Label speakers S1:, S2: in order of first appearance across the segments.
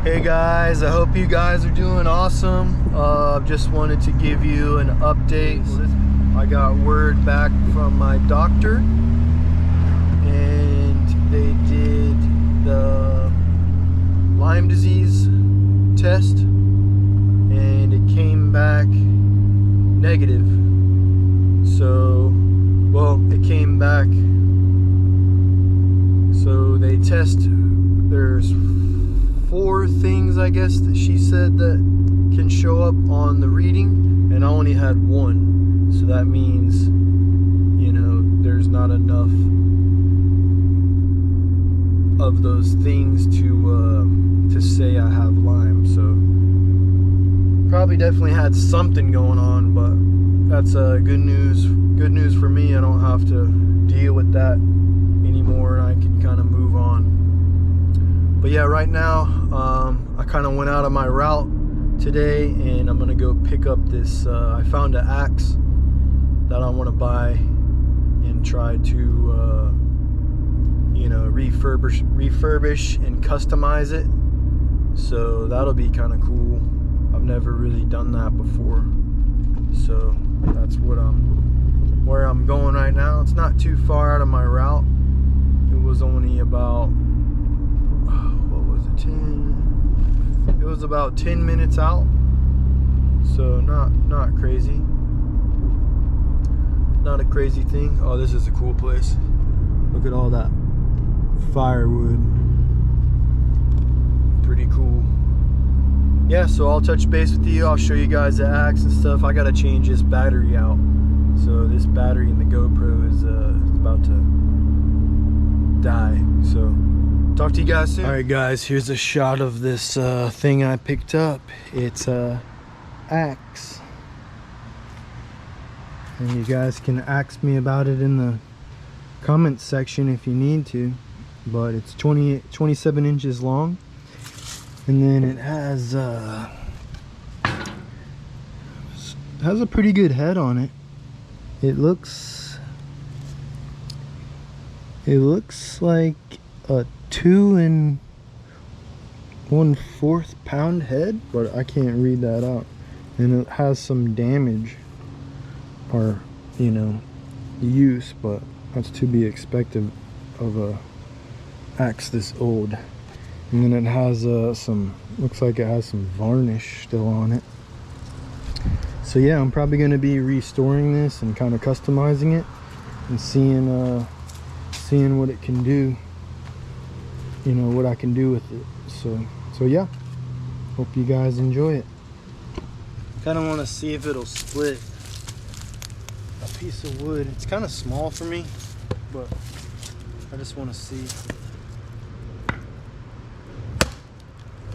S1: Hey guys, I hope you guys are doing awesome. Just wanted to give you an update. I got word back from my doctor and they did the Lyme disease test and it came back negative. So, well, it came back, so they test, there's 4 things I guess that she said that can show up on the reading, and I only had 1, so that means, you know, there's not enough of those things to say I have Lyme. So probably definitely had something going on, but that's good news for me. I don't have to deal with that anymore, and I can kind of move on. But yeah, right now I kind of went out of my route today and I'm gonna go pick up this I found an axe that I want to buy and try to you know, refurbish and customize it. So that'll be kind of cool. I've never really done that before, so that's where I'm going right now. It's not too far out of my route. It was only about, what was it, 10? It was about 10 minutes out, so not crazy, not a crazy thing. Oh, this is a cool place. Look at all that firewood, pretty cool. Yeah, so I'll touch base with you. I'll show you guys the axe and stuff. I gotta change this battery out, so this battery in the GoPro is about to die. So talk to you guys soon. All right guys, here's a shot of this thing I picked up. It's a axe, and you guys can ask me about it in the comments section if you need to. But it's 27 inches long, and then it has a pretty good head on it. It looks like a 2 1/4 pound head, but I can't read that out. And it has some damage, or, you know, use, but that's to be expected of a axe this old. And then it has some, looks like it has some varnish still on it. So yeah, I'm probably going to be restoring this and kind of customizing it and seeing what it can do, you know, what I can do with it. So yeah, hope you guys enjoy it. Kind of want to see if it'll split a piece of wood. It's kind of small for me, but I just want to see.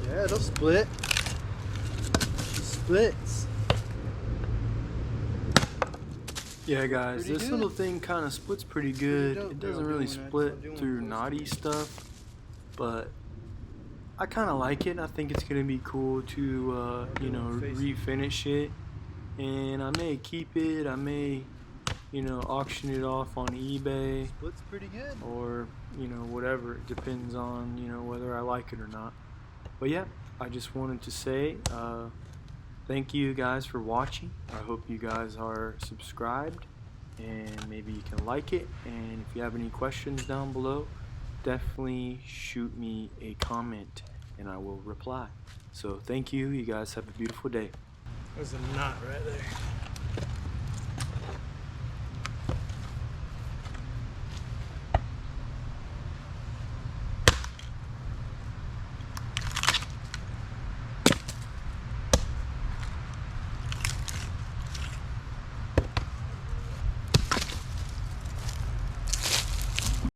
S1: Yeah, it'll split. It splits. Yeah guys, this little thing kind of splits pretty good. It doesn't really split through knotty stuff, but I kind of like it. I think it's gonna be cool to you know, refinish it, and I may keep it. I may, you know, auction it off on eBay. Splits pretty good. Or, you know, whatever. It depends on, you know, whether I like it or not. But yeah, I just wanted to say thank you guys for watching. I hope you guys are subscribed, and maybe you can like it. And if you have any questions down below, definitely shoot me a comment and I will reply. So thank you. You guys have a beautiful day. There's a knot right there.